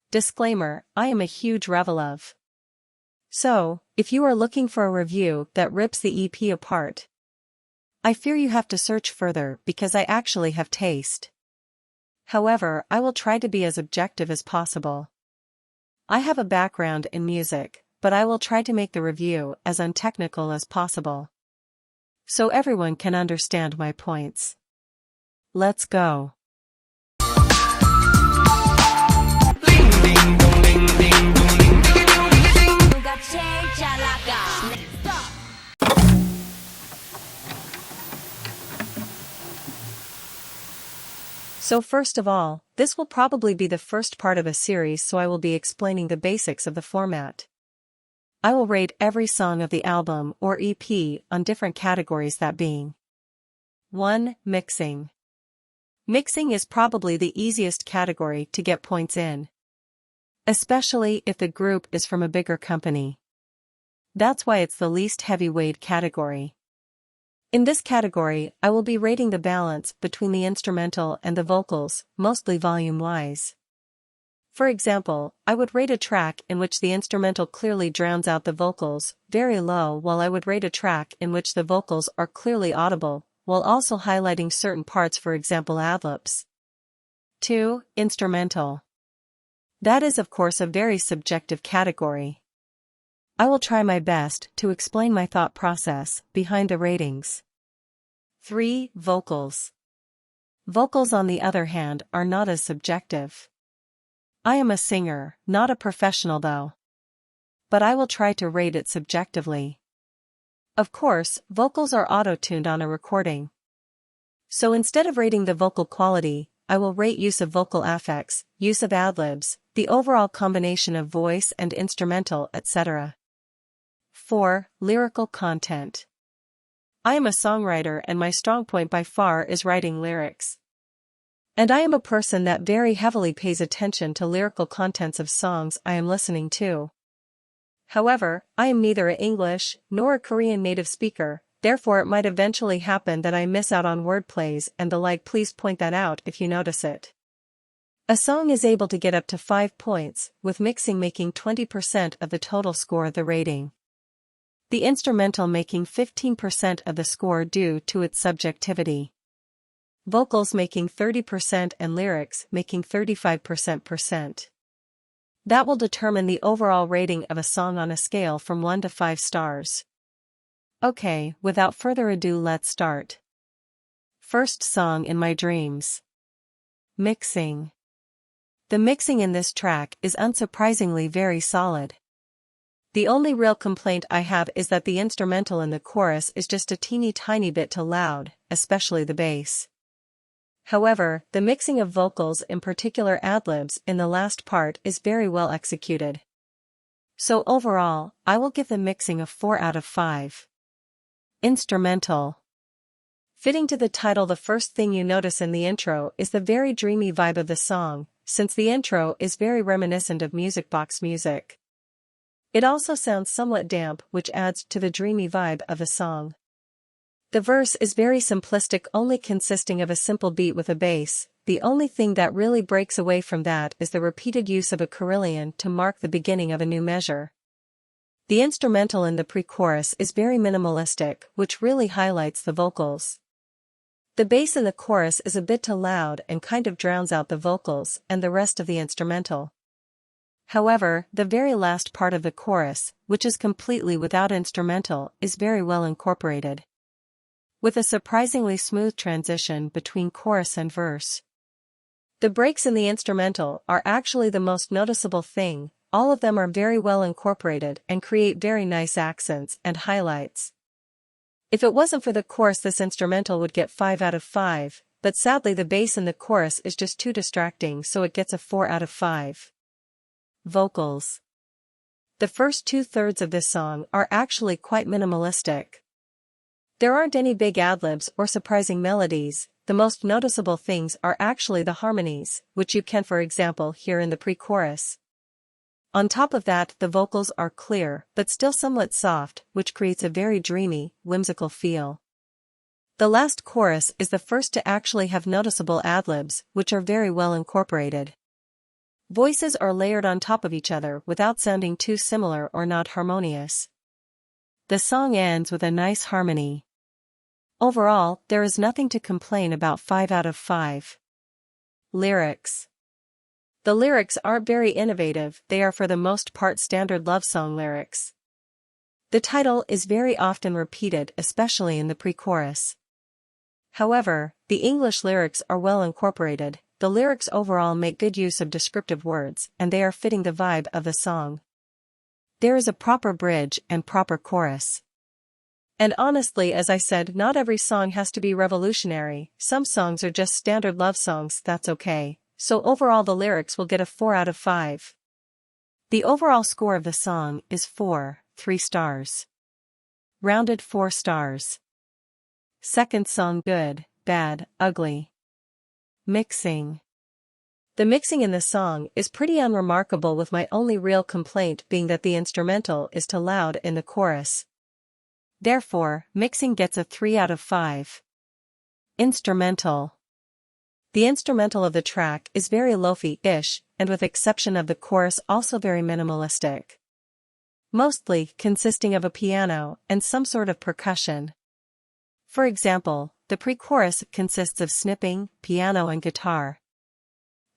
Disclaimer, I am a huge ReVe love. So, if you are looking for a review that rips the EP apart, I fear you have to search further because I actually have taste. However, I will try to be as objective as possible. I have a background in music, but I will try to make the review as untechnical as possible, so everyone can understand my points. Let's go. So first of all, this will probably be the first part of a series, so I will be explaining the basics of the format. I will rate every song of the album or EP on different categories, that being 1. Mixing. Mixing is probably the easiest category to get points in, especially if the group is from a bigger company. That's why it's the least heavyweight category. In this category, I will be rating the balance between the instrumental and the vocals, mostly volume-wise. For example, I would rate a track in which the instrumental clearly drowns out the vocals very low, while I would rate a track in which the vocals are clearly audible, while also highlighting certain parts, for example adlibs. 2. Instrumental. That is of course a very subjective category. I will try my best to explain my thought process behind the ratings. 3. Vocals. Vocals, on the other hand, are not as subjective. I am a singer, not a professional though, but I will try to rate it subjectively. Of course, vocals are auto-tuned on a recording. So instead of rating the vocal quality, I will rate use of vocal affects, use of adlibs, the overall combination of voice and instrumental, etc. 4. Lyrical content. I am a songwriter and my strong point by far is writing lyrics. And I am a person that very heavily pays attention to lyrical contents of songs I am listening to. However, I am neither an English nor a Korean native speaker, therefore it might eventually happen that I miss out on wordplays and the like. Please point that out if you notice it. A song is able to get up to 5 points, with mixing making 20% of the total score of the rating. The instrumental making 15% of the score due to its subjectivity. Vocals making 30% and lyrics making 35%. That will determine the overall rating of a song on a scale from 1 to 5 stars. Okay, without further ado, let's start. First song, In My Dreams. Mixing. The mixing in this track is unsurprisingly very solid. The only real complaint I have is that the instrumental in the chorus is just a teeny tiny bit too loud, especially the bass. However, the mixing of vocals, in particular adlibs, in the last part is very well executed. So overall, I will give the mixing a 4 out of 5. Instrumental. Fitting to the title, the first thing you notice in the intro is the very dreamy vibe of the song, since the intro is very reminiscent of music box music. It also sounds somewhat damp, which adds to the dreamy vibe of the song. The verse is very simplistic, only consisting of a simple beat with a bass. The only thing that really breaks away from that is the repeated use of a carillon to mark the beginning of a new measure. The instrumental in the pre-chorus is very minimalistic, which really highlights the vocals. The bass in the chorus is a bit too loud and kind of drowns out the vocals and the rest of the instrumental. However, the very last part of the chorus, which is completely without instrumental, is very well incorporated, with a surprisingly smooth transition between chorus and verse. The breaks in the instrumental are actually the most noticeable thing. All of them are very well incorporated and create very nice accents and highlights. If it wasn't for the chorus, this instrumental would get 5 out of 5, but sadly the bass in the chorus is just too distracting, so it gets a 4 out of 5. Vocals. The first 2/3 of this song are actually quite minimalistic. There aren't any big adlibs or surprising melodies. The most noticeable things are actually the harmonies, which you can, for example, hear in the pre-chorus. On top of that, the vocals are clear, but still somewhat soft, which creates a very dreamy, whimsical feel. The last chorus is the first to actually have noticeable adlibs, which are very well incorporated. Voices are layered on top of each other without sounding too similar or not harmonious. The song ends with a nice harmony. Overall, there is nothing to complain about. 5 out of 5. Lyrics. The lyrics aren't very innovative, they are for the most part standard love song lyrics. The title is very often repeated, especially in the pre-chorus. However, the English lyrics are well incorporated. The lyrics overall make good use of descriptive words, and they are fitting the vibe of the song. There is a proper bridge and proper chorus. And honestly, as I said, not every song has to be revolutionary. Some songs are just standard love songs, that's okay. So overall the lyrics will get a 4 out of 5. The overall score of the song is 3 stars. Rounded 4 stars. Second song good, bad, ugly. Mixing. The mixing in the song is pretty unremarkable, with my only real complaint being that the instrumental is too loud in the chorus. Therefore, mixing gets a 3 out of 5. Instrumental. The instrumental of the track is very lo-fi-ish, and with exception of the chorus also very minimalistic. Mostly consisting of a piano and some sort of percussion. For example, the pre-chorus consists of snipping, piano and guitar.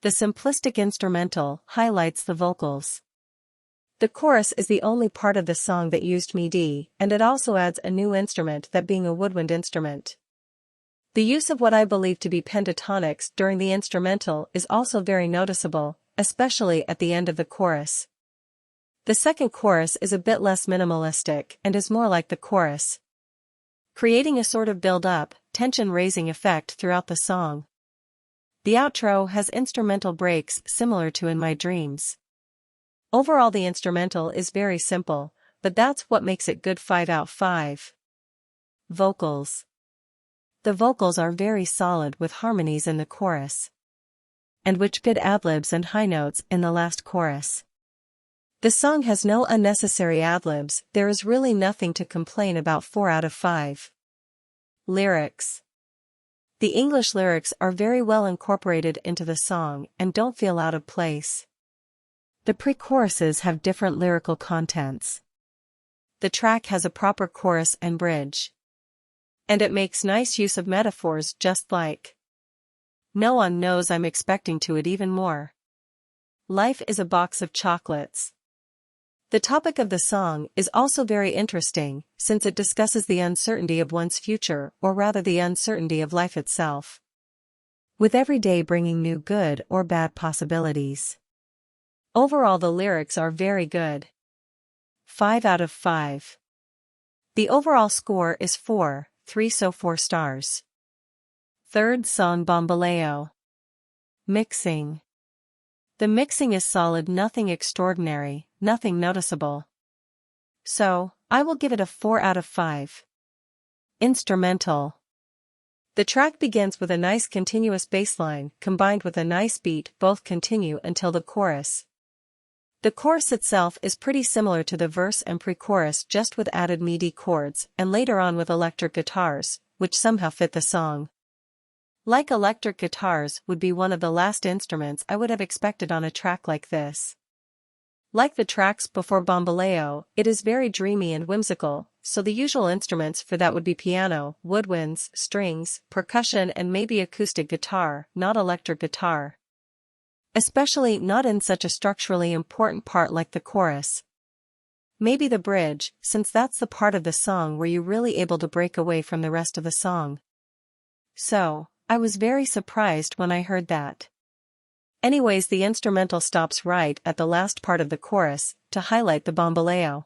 The simplistic instrumental highlights the vocals. The chorus is the only part of the song that used MIDI, and it also adds a new instrument, that being a woodwind instrument. The use of what I believe to be pentatonics during the instrumental is also very noticeable, especially at the end of the chorus. The second chorus is a bit less minimalistic and is more like the chorus, creating a sort of build-up, tension-raising effect throughout the song. The outro has instrumental breaks similar to In My Dreams. Overall the instrumental is very simple, but that's what makes it good. 5 out of 5. Vocals. The vocals are very solid, with harmonies in the chorus, and which good ad-libs and high notes in the last chorus. The song has no unnecessary ad-libs, there is really nothing to complain about. 4 out of 5. Lyrics. The English lyrics are very well incorporated into the song and don't feel out of place. The pre-choruses have different lyrical contents. The track has a proper chorus and bridge. And it makes nice use of metaphors, just like no one knows I'm expecting to it even more. Life is a box of chocolates. The topic of the song is also very interesting, since it discusses the uncertainty of one's future, or rather the uncertainty of life itself, with every day bringing new good or bad possibilities. Overall the lyrics are very good. 5 out of 5. The overall score is 3, so 4 stars. Third song Bamboleo. Mixing. The mixing is solid, nothing extraordinary, nothing noticeable. So, I will give it a 4 out of 5. Instrumental. The track begins with a nice continuous bass line combined with a nice beat, both continue until the chorus. The chorus itself is pretty similar to the verse and pre-chorus, just with added MIDI chords, and later on with electric guitars, which somehow fit the song. Like electric guitars would be one of the last instruments I would have expected on a track like this. Like the tracks before Bamboleo, it is very dreamy and whimsical, so the usual instruments for that would be piano, woodwinds, strings, percussion and maybe acoustic guitar, not electric guitar. Especially not in such a structurally important part like the chorus. Maybe the bridge, since that's the part of the song where you're really able to break away from the rest of the song. So, I was very surprised when I heard that. Anyways, the instrumental stops right at the last part of the chorus, to highlight the Bamboleo,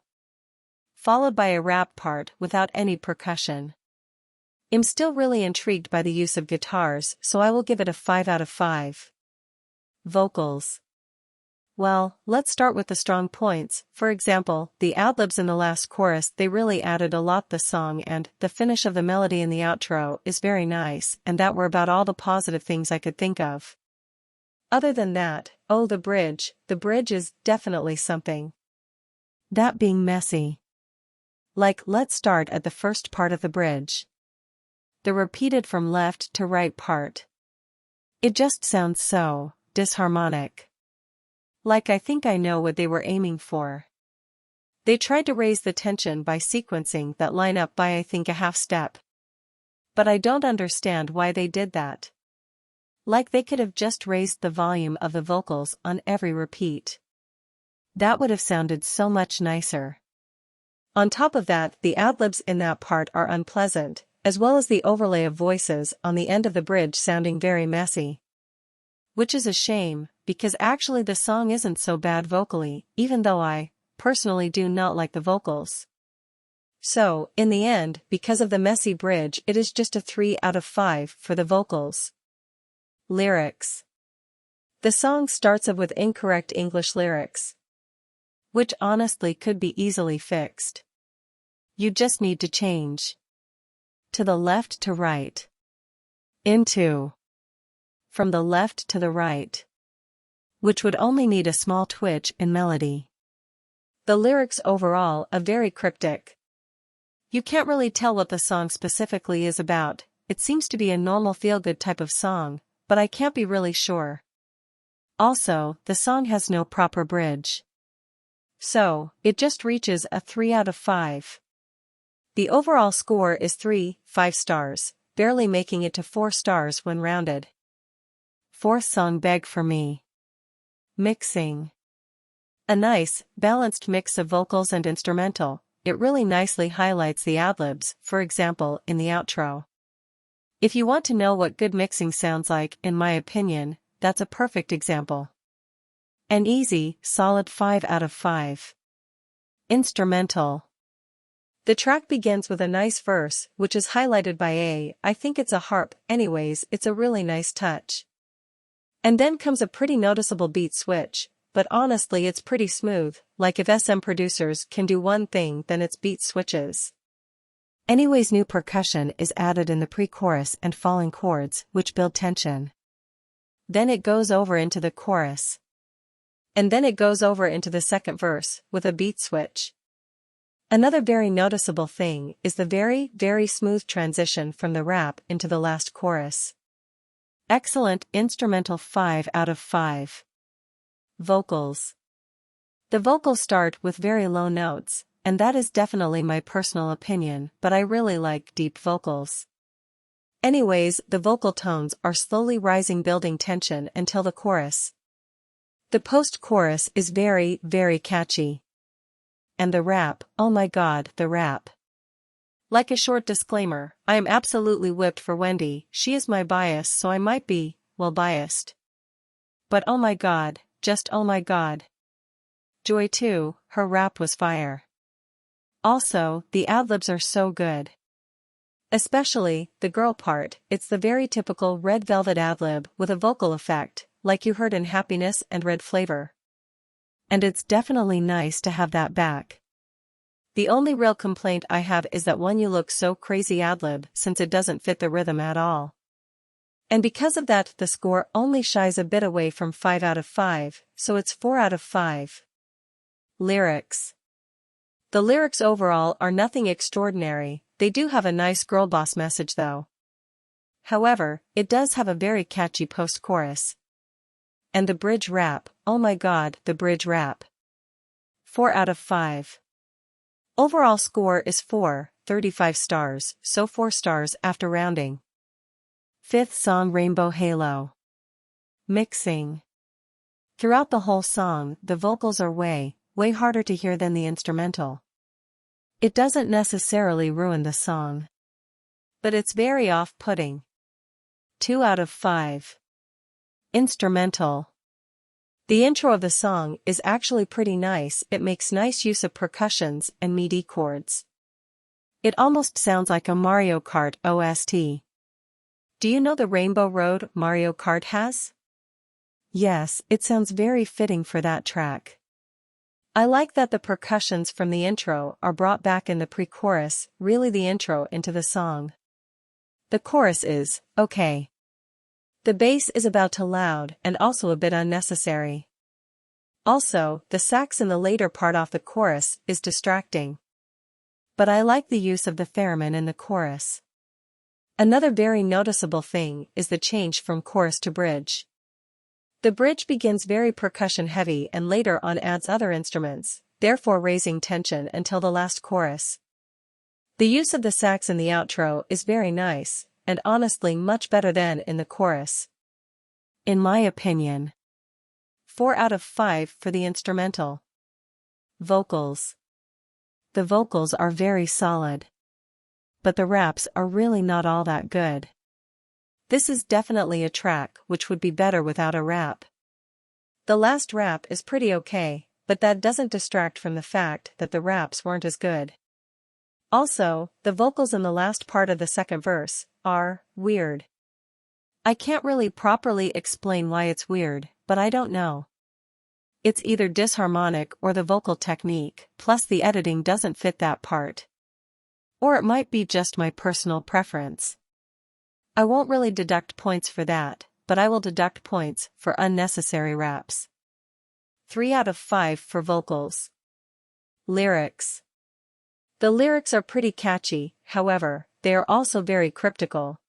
followed by a rap part without any percussion. I'm still really intrigued by the use of guitars, so I will give it a 5 out of 5. Vocals. Well, let's start with the strong points. For example, the adlibs in the last chorus, they really added a lot to the song, and the finish of the melody in the outro is very nice, and that were about all the positive things I could think of. Other than that, oh, the bridge is definitely something. That being messy. Like, let's start at the first part of the bridge. The repeated from left to right part. It just sounds so disharmonic. Like I think I know what they were aiming for. They tried to raise the tension by sequencing that line up by I think a half step. But I don't understand why they did that. Like they could have just raised the volume of the vocals on every repeat. That would have sounded so much nicer. On top of that, the ad-libs in that part are unpleasant, as well as the overlay of voices on the end of the bridge sounding very messy. Which is a shame, because actually the song isn't so bad vocally, even though I, personally do not like the vocals. So, in the end, because of the messy bridge, it is just a 3 out of 5 for the vocals. Lyrics. The song starts off with incorrect English lyrics, which honestly could be easily fixed. You just need to change to the left to right, into, from the left to the right, which would only need a small twitch in melody. The lyrics overall are very cryptic. You can't really tell what the song specifically is about. It seems to be a normal feel-good type of song, but I can't be really sure. Also, the song has no proper bridge. So, it just reaches a 3 out of 5. The overall score is 5 stars, barely making it to 4 stars when rounded. Fourth song, Beg for Me. Mixing. A nice, balanced mix of vocals and instrumental. It really nicely highlights the ad-libs, for example, in the outro. If you want to know what good mixing sounds like, in my opinion, that's a perfect example. An easy, solid 5 out of 5. Instrumental. The track begins with a nice verse, which is highlighted by I think it's a harp, anyways, it's a really nice touch. And then comes a pretty noticeable beat switch, but honestly it's pretty smooth, like if SM producers can do one thing then it's beat switches. Anyways, new percussion is added in the pre-chorus and falling chords, which build tension. Then it goes over into the chorus. And then it goes over into the second verse, with a beat switch. Another very noticeable thing is the very, very smooth transition from the rap into the last chorus. Excellent instrumental 5 out of 5. Vocals. The vocals start with very low notes, and that is definitely my personal opinion, but I really like deep vocals. Anyways, the vocal tones are slowly rising, building tension until the chorus. The post-chorus is very, very catchy. And the rap, oh my god, the rap. Like a short disclaimer, I am absolutely whipped for Wendy, she is my bias, so I might be, well, biased. But oh my god, just oh my god. Joy too, her rap was fire. Also, the ad-libs are so good. Especially, the girl part, it's the very typical Red Velvet ad-lib with a vocal effect, like you heard in Happiness and Red Flavor. And it's definitely nice to have that back. The only real complaint I have is that one, you look so crazy ad-lib, since it doesn't fit the rhythm at all. And because of that, the score only shies a bit away from 5 out of 5, so it's 4 out of 5. Lyrics. The lyrics overall are nothing extraordinary, they do have a nice girl boss message though. However, it does have a very catchy post-chorus. And the bridge rap, oh my god, the bridge rap. 4 out of 5. Overall score is 35 stars, so 4 stars after rounding. Fifth song, Rainbow Halo. Mixing. Throughout the whole song, the vocals are way harder to hear than the instrumental. It doesn't necessarily ruin the song, but it's very off-putting. 2 out of 5. Instrumental. The intro of the song is actually pretty nice, it makes nice use of percussions and MIDI chords. It almost sounds like a Mario Kart OST. Do you know the Rainbow Road Mario Kart has? Yes, it sounds very fitting for that track. I like that the percussions from the intro are brought back in the pre-chorus, really the intro into the song. The chorus is okay. The bass is about too loud and also a bit unnecessary. Also, the sax in the later part off the chorus is distracting. But I like the use of the theremin in the chorus. Another very noticeable thing is the change from chorus to bridge. The bridge begins very percussion heavy and later on adds other instruments, therefore raising tension until the last chorus. The use of the sax in the outro is very nice, and honestly much better than in the chorus. In my opinion. 4 out of 5 for the instrumental. Vocals. The vocals are very solid. But the raps are really not all that good. This is definitely a track which would be better without a rap. The last rap is pretty okay, but that doesn't distract from the fact that the raps weren't as good. Also, the vocals in the last part of the second verse are weird. I can't really properly explain why it's weird, but I don't know. It's either disharmonic or the vocal technique, plus the editing doesn't fit that part. Or it might be just my personal preference. I won't really deduct points for that, but I will deduct points for unnecessary raps. 3 out of 5 for vocals. Lyrics. The lyrics are pretty catchy, however, they are also very cryptical.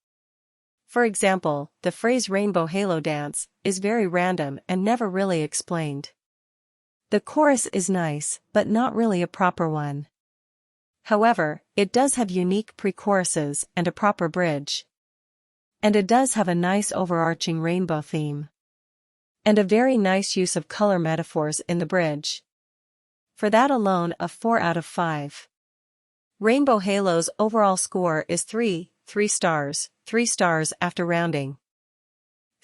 For example, the phrase rainbow halo dance is very random and never really explained. The chorus is nice, but not really a proper one. However, it does have unique pre-choruses and a proper bridge. And it does have a nice overarching rainbow theme. And a very nice use of color metaphors in the bridge. For that alone, a 4 out of 5. Rainbow Halo's overall score is 3 stars, 3 stars after rounding.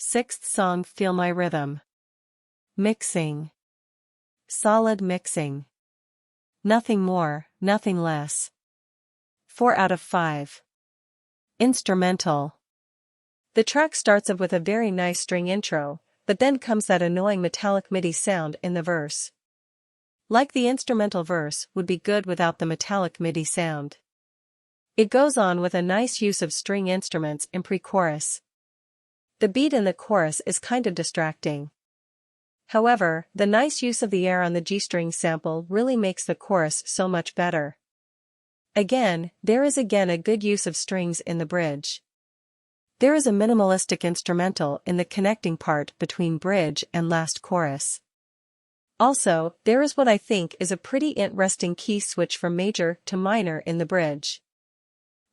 6th song, Feel My Rhythm. Mixing. Solid mixing. Nothing more, nothing less. 4 out of 5. Instrumental. The track starts off with a very nice string intro, but then comes that annoying metallic MIDI sound in the verse. Like the instrumental verse would be good without the metallic MIDI sound. It goes on with a nice use of string instruments in pre-chorus. The beat in the chorus is kind of distracting. However, the nice use of the air on the G-string sample really makes the chorus so much better. There is a good use of strings in the bridge. There is a minimalistic instrumental in the connecting part between bridge and last chorus. Also, there is what I think is a pretty interesting key switch from major to minor in the bridge,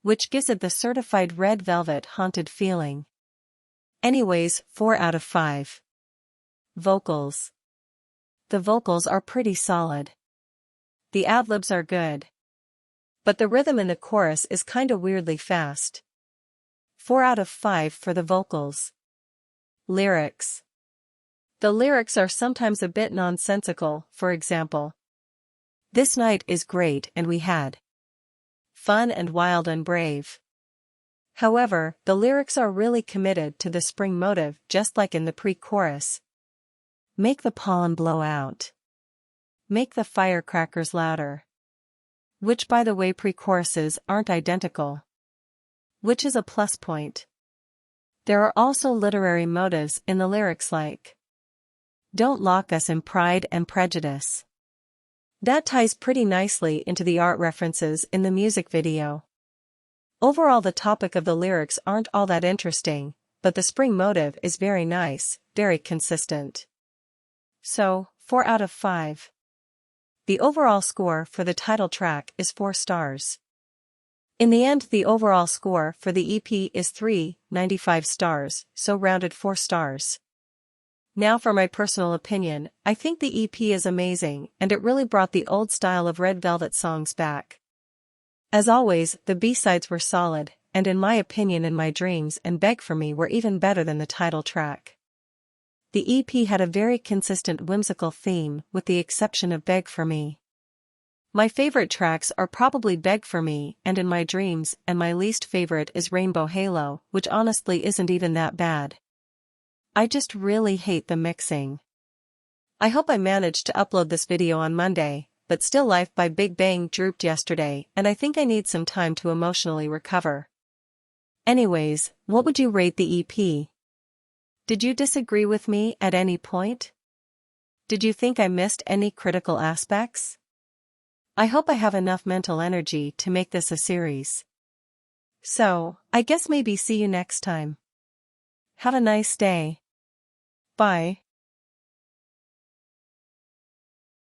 which gives it the certified red velvet haunted feeling. Anyways, 4 out of 5. Vocals. The vocals are pretty solid. The ad-libs are good. But the rhythm in the chorus is kinda weirdly fast. 4 out of 5 for the vocals. Lyrics. The lyrics are sometimes a bit nonsensical, for example. This night is great and we had fun and wild and brave. However, the lyrics are really committed to the spring motive just like in the pre-chorus. Make the pollen blow out. Make the firecrackers louder. Which by the way pre-choruses aren't identical. Which is a plus point. There are also literary motives in the lyrics like don't lock us in Pride and Prejudice. That ties pretty nicely into the art references in the music video. Overall, the topic of the lyrics aren't all that interesting, but the spring motive is very nice, very consistent. So, 4 out of 5. The overall score for the title track is 4 stars. In the end, the overall score for the EP is 3.95 stars, so rounded 4 stars. Now for my personal opinion, I think the EP is amazing and it really brought the old style of Red Velvet songs back. As always, the B-sides were solid, and in my opinion In My Dreams and Beg For Me were even better than the title track. The EP had a very consistent whimsical theme with the exception of Beg For Me. My favorite tracks are probably Beg For Me and In My Dreams, and my least favorite is Rainbow Halo, which honestly isn't even that bad. I just really hate the mixing. I hope I managed to upload this video on Monday, but still Life by Big Bang drooped yesterday and I think I need some time to emotionally recover. Anyways, what would you rate the EP? Did you disagree with me at any point? Did you think I missed any critical aspects? I hope I have enough mental energy to make this a series. So, I guess maybe see you next time. Have a nice day. Bye.